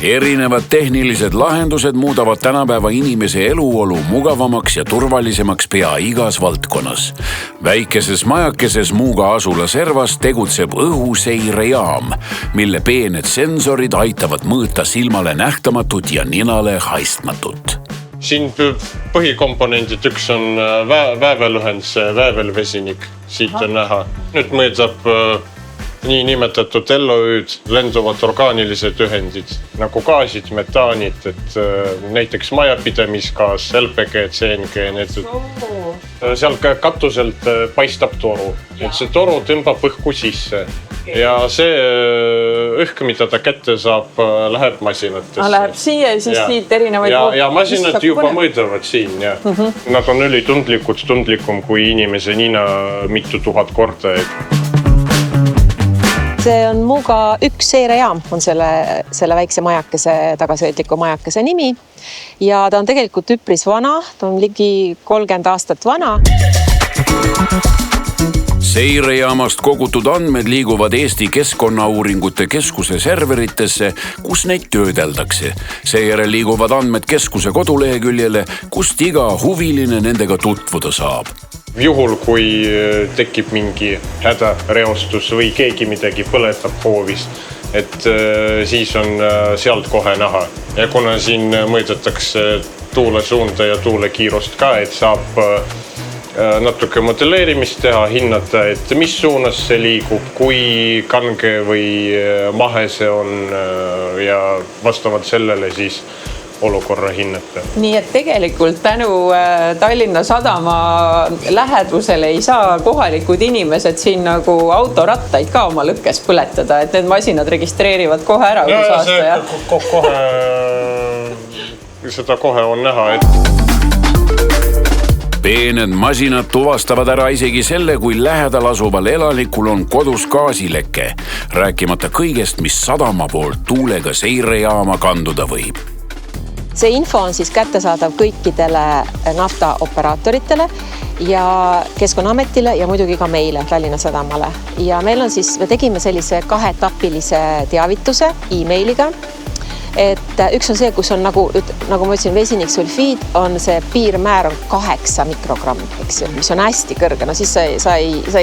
Erinevad tehnilised lahendused muudavad tänapäeva inimese eluolu mugavamaks ja turvalisemaks pea igas valdkonnas. Väikeses majakeses Muuga asula servas tegutseb õhuseirejaam, mille peened sensorid aitavad mõõta silmale nähtamatut ja ninale haistmatut. Siin põhikomponendid, üks on väävelühend, see väävelvesinik, siit on näha. Nüüd mõõdab nii nimetatud elluhüüd, lenduvad orgaanilised ühendid, nagu gaasid, metaanid, et näiteks majapidamisgaas, LPG, CNG, seal katuselt paistab toru, et see toru tõmbab õhku sisse ja see õhk, mida ta kätte saab, läheb masinatesse. Läheb siia ja siis siit erinevaid... Ja masinad juba mõõdavad siin, ja. Nad on tundlikum kui inimese nina mitu tuhat korda. See on Muuga üks seirejaam, on selle väikse majakese, tagasõitliku majakese nimi. Ja ta on tegelikult üpris vana, ta on ligi 30 aastat vana. Seirejaamast kogutud andmed liiguvad Eesti Keskkonnauuringute Keskuse serveritesse, kus neid töödeldakse. Seejärel liiguvad andmed keskuse koduleheküljele, kust iga huviline nendega tutvuda saab. Juhul, kui tekib mingi hädareostus või keegi midagi põletab hoovist, et siis on sealt kohe näha. Ja kuna siin mõõdetakse tuule suunda ja tuule kiirust ka, et saab natuke modelleerimist teha, hinnata, et mis suunas see liigub, kui kange või mahe see on ja vastavalt sellele siis olukorra hinnata. Nii et tegelikult tänu Tallinna Sadama lähedusele ei saa kohalikud inimesed siin nagu autorattaid ka oma lõkkes põletada, et need masinad registreerivad kohe ära uus aasta. Seda kohe on näha, et peened masinad tuvastavad ära isegi selle, kui lähedal asuval elanikul on kodus gaasileke, rääkimata kõigest, mis sadama poolt tuulega seirejaama kanduda võib. See info on siis kättesaadav kõikidele naftaoperaatoritele ja Keskkonnaametile ja muidugi ka meile, Tallinna Sadamale. Ja meil on siis, me tegime sellise 2-etapilise teavituse e-mailiga. Et üks on see, kus on nagu ma ütlesin, vesiniksulfiid, on see piirmäär on 8 mikrogrammi, eks ju, mis on hästi kõrge. No siis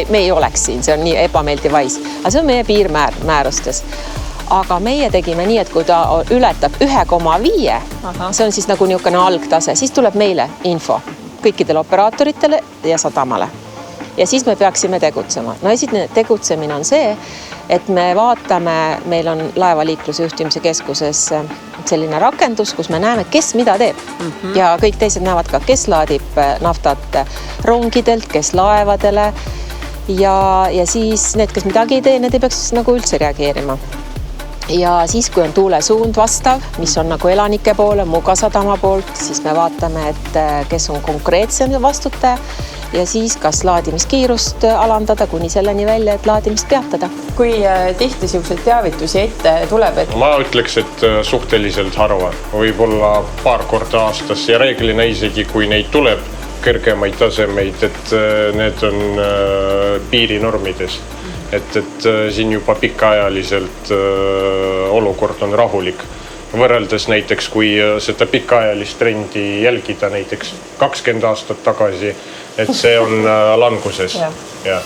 me ei oleks siin, see on nii ebameeldiv vais. Aga see on meie piirmäär määrustes. Aga meie tegime nii, et kui ta ületab 1,5, see on siis nagu niisugune algtase, siis tuleb meile info kõikidele operaatoritele ja sadamale. Ja siis me peaksime tegutsema. No esimene tegutsemine on see, et me vaatame, meil on laevaliikluse juhtimise keskuses selline rakendus, kus me näeme, kes mida teeb. Ja kõik teised näevad ka, kes laadib naftat rongidelt, kes laevadele ja siis need, kes midagi ei tee, need ei peaks nagu üldse reageerima. Ja siis, kui on tuule suund vastav, mis on nagu elanike poole, Muuga sadama poolt, siis me vaatame, et kes on konkreetsem vastutaja ja siis kas laadimiskiirust alandada kuni selleni välja, et laadimist peatada. Kui tihti selliseid teavitusi ette tuleb? Ma ütleks, et suhteliselt harva, võib-olla paar korda aastas ja reeglina isegi, kui neid tuleb kõrgemaid tasemeid, et need on piirinormides. Et siin juba pikaajaliselt olukord on rahulik. Võrreldes näiteks, kui seda pikaajalist trendi jälgida näiteks 20 aastat tagasi, et see on languses. Ja.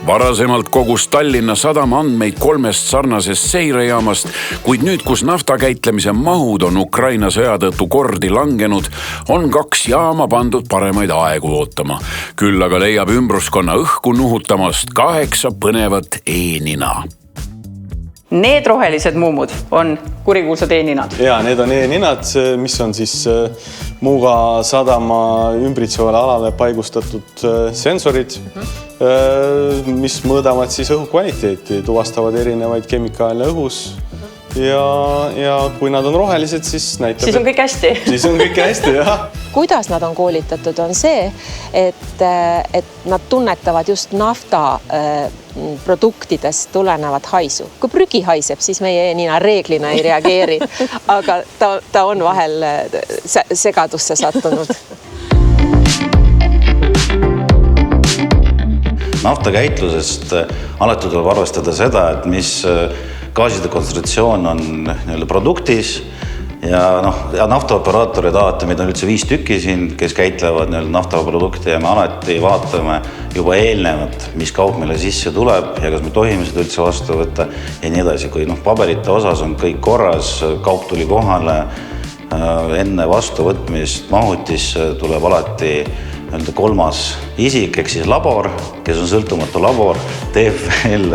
Varasemalt kogus Tallinna Sadama andmeid 3 sarnasest seirejaamast, kuid nüüd, kus naftakäitlemise mahud on Ukraina sõja tõttu kordi langenud, on 2 jaama pandud paremaid aegu ootama. Küll aga leiab ümbruskonna õhku nuhutamast 8 põnevat e-nina. Need rohelised muumud on kurikuulsad e-ninad. Ja, need on e-ninad, mis on siis Muuga sadama ümbritsevale alale paigustatud sensorid, mis mõõdavad siis õhukvaliteeti, tuvastavad erinevaid kemikaale õhus ja kui nad on rohelised, siis näitab... Siis on kõik hästi. Siis on kõik hästi, jah. Kuidas nad on koolitatud, on see, et nad tunnetavad just nafta produktidest tulenevat haisu. Kui prügi haiseb, siis meie e-nina reeglina ei reageeri, aga ta on vahel segadusse sattunud. Naftakäitlusest alati tuleb arvestada seda, et mis gaaside kontsentratsioon on produktis ja naftaoperaatorid alati, meid on üldse 5 tükki siin, kes käitlevad naftaprodukte ja me alati vaatame juba eelnevat, mis kaup meile sisse tuleb ja kas me tohime seda üldse vastu võtta ja nii edasi. Kui paberite osas on kõik korras, kaup tuli kohale, enne vastuvõtmist mahutis tuleb alati kolmas isik, ehk siis labor, kes on sõltumatu labor, teeb veel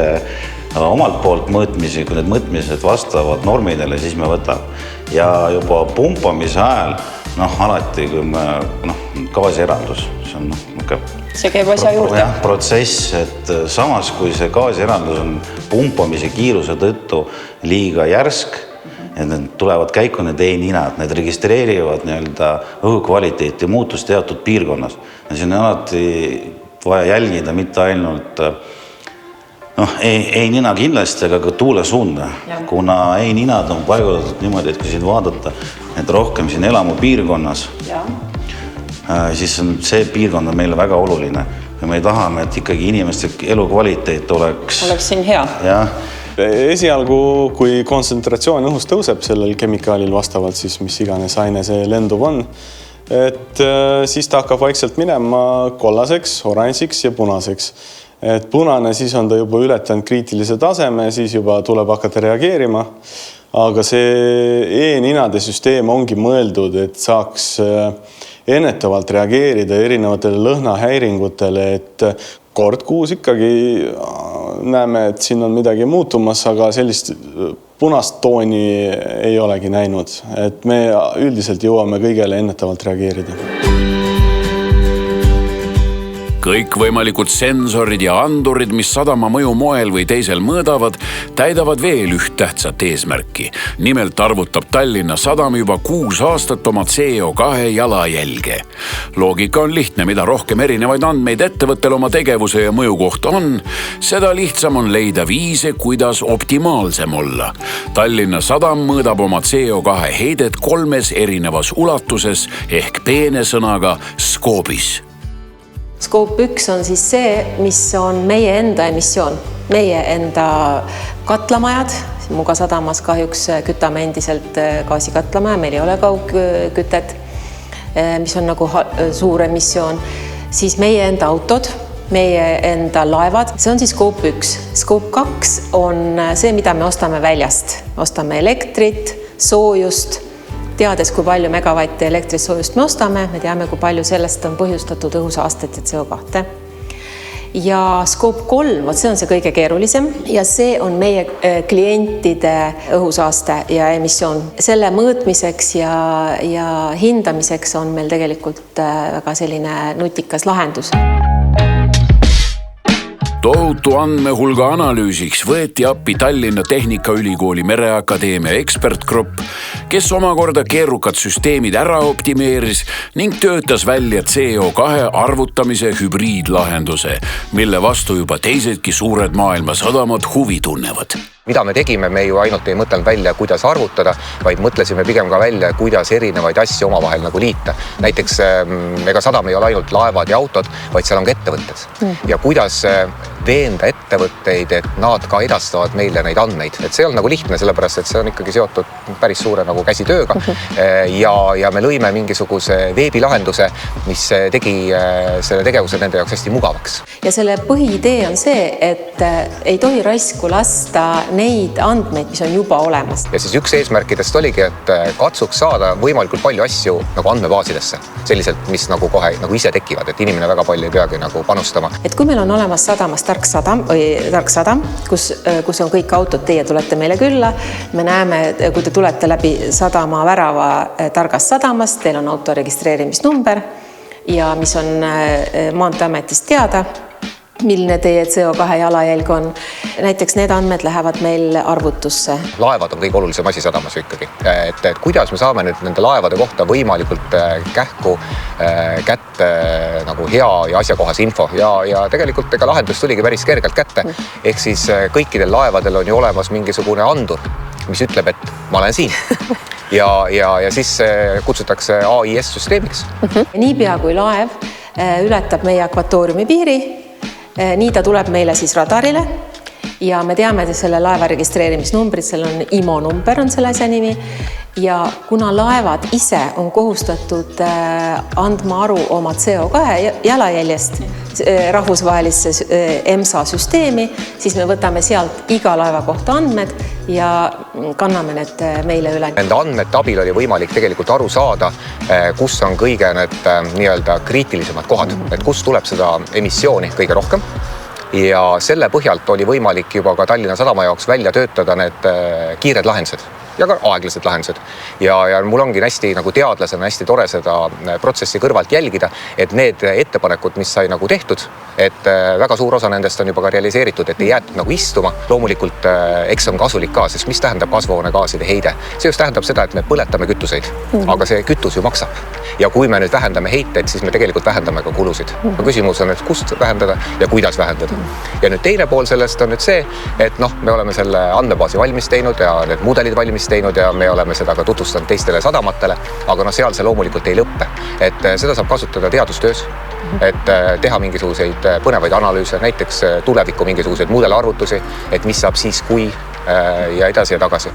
omalt poolt mõõtmisi, kui need mõõtmised vastavad normidele, siis me võtab. Ja juba pumpamise ajal, alati, kui me gaasierandus, see on see käib asja juurde. Protsess, et samas kui see gaasierandus on pumpamise kiiruse tõttu liiga järsk, et need tulevad käiku need e-ninad, need registreerivad õhukvaliteeti muutust teatud piirkonnas. Ja siin on alati vaja jälgida mitte ainult e-nina kindlasti, aga ka tuulesuunda, kuna e-ninad on paigutatud niimoodi, et kui siin vaadata, et rohkem siin elamu piirkonnas, siis see piirkond on meile väga oluline. Ja me tahame, et ikkagi inimeste elukvaliteet oleks siin hea. Esialgu, kui kontsentratsioon õhus tõuseb sellel kemikaalil vastavalt, siis mis iganes aine see lenduv on, et siis ta hakkab vaikselt minema kollaseks, oranžiks ja punaseks. Et punane, siis on ta juba ületanud kriitilise taseme, siis juba tuleb hakata reageerima. Aga see e-ninade süsteem ongi mõeldud, et saaks ennetavalt reageerida erinevatele lõhnahäiringutele, et kord kuus ikkagi näeme, et siin on midagi muutumas, aga sellist punast tooni ei olegi näinud. Et me üldiselt jõuame kõigele ennetavalt reageerida. Kõik võimalikud sensorid ja andurid, mis sadama mõju moel või teisel mõõdavad, täidavad veel üht tähtsat eesmärki. Nimelt arvutab Tallinna Sadam juba 6 aastat oma CO2 jalajälge. Loogika on lihtne, mida rohkem erinevaid andmeid ettevõttel oma tegevuse ja mõju kohta on, seda lihtsam on leida viise, kuidas optimaalsem olla. Tallinna Sadam mõõdab oma CO2 heidet 3 erinevas ulatuses ehk peene sõnaga skoobis. Skoop 1 on siis see, mis on meie enda emissioon, meie enda katlamajad. Muuga sadamas kahjuks kütame endiselt gaasikatlamaja, meil ei ole kaugkütet, mis on nagu suur emissioon. Siis meie enda autod, meie enda laevad, see on siis skoop 1. Skoop 2 on see, mida me ostame väljast. Ostame elektrit, soojust, teades, kui palju megavatte elektrisoojust me ostame, me teame, kui palju sellest on põhjustatud õhusaastet ja CO2. Ja skoop 3, see on see kõige keerulisem ja see on meie klientide õhusaaste ja emissioon. Selle mõõtmiseks ja hindamiseks on meil tegelikult väga selline nutikas lahendus. Tohutu andmehulga analüüsiks võeti appi Tallinna Tehnikaülikooli Mereakadeemia ekspertgrupp, kes omakorda keerukad süsteemid ära optimeeris ning töötas välja CO2 arvutamise hübriidlahenduse, mille vastu juba teisedki suured maailma sadamad huvi tunnevad. Mida me tegime, me ju ainult ei mõtelnud välja, kuidas arvutada, vaid mõtlesime pigem ka välja, kuidas erinevaid asju omavahel nagu liita. Näiteks ega sadam ei ole ainult laevad ja autod, vaid seal on ka ettevõtted. Ja kuidas veenda ettevõtteid, et nad ka edastavad meile neid andmeid. Et see on nagu lihtne, sellepärast, et see on ikkagi seotud päris suure nagu käsitööga. Ja me lõime mingisuguse veebilahenduse, mis tegi selle tegevuse nende jaoks hästi mugavaks. Ja selle põhiidee on see, et ei tohi raisku lasta neid andmeid, mis on juba olemas. Ja siis üks eesmärkidest oligi, et katsuks saada võimalikult palju asju nagu andmebaasidesse. Selliselt, mis nagu kohe nagu ise tekivad, et inimene väga palju ei peagi nagu panustama. Et kui meil on olemas sadamas tark sadam, kus on kõik autod, teie tulete meile külla, me näeme, kui te tulete läbi sadama värava targast sadamast, teil on auto registreerimisnumber ja mis on Maanteeametist teada, milline teie CO2 jalajälg on. Näiteks need andmed lähevad meil arvutusse. Laevad on kõige olulisem asi sadamas ikkagi. Et kuidas me saame nüüd nende laevade kohta võimalikult kähku kätte nagu hea ja asjakohase info. Ja tegelikult ega lahendus tuligi päris kergelt kätte. Ehk siis kõikidel laevadel on ju olemas mingisugune andur, mis ütleb, et ma olen siin. Ja siis kutsutakse AIS-süsteemiks. Niipea kui laev ületab meie akvatooriumi piiri, nii ta tuleb meile siis radarile ja me teame selle laeva registreerimisnumbrid, seal on IMO number on selle asja nimi ja kuna laevad ise on kohustatud andma aru oma CO2 jalajäljest rahvusvahelisse EMSA süsteemi, siis me võtame sealt iga laeva kohta andmed ja kanname need meile üle. Nende andmete abil oli võimalik tegelikult aru saada, kus on kõige need nii-öelda kriitilisemad kohad, et kus tuleb seda emissiooni kõige rohkem. Ja selle põhjalt oli võimalik juba ka Tallinna Sadama jaoks välja töötada need kiired lahendused ja ka aeglased lahendused. Ja mul ongi hästi nagu teadlasena hästi tore seda protsessi kõrvalt jälgida, et need ettepanekud, mis sai nagu tehtud, et väga suur osa nendest on juba ka realiseeritud, et ei jäetud nagu istuma. Loomulikult eks on kasulik ka, sest mis tähendab kasvuhoonegaaside heide? See just tähendab seda, et me põletame kütuseid, aga see kütus ju maksab. Ja kui me nüüd vähendame heiteid, siis me tegelikult vähendame ka kulusid. Küsimus on, et kust vähendada ja kuidas vähendada. Ja nüüd teine pool sellest on nüüd see, et me oleme selle andmebaasi valmis teinud ja need mudelid valmis teinud ja me oleme seda ka tutvustanud teistele sadamatele, aga seal see loomulikult ei lõppe. Et seda saab kasutada teadustöös, et teha mingisuguseid põnevaid analüüse, näiteks tulevikku mingisuguseid mudelarvutusi, et mis saab siis, kui ja edasi ja tagasi.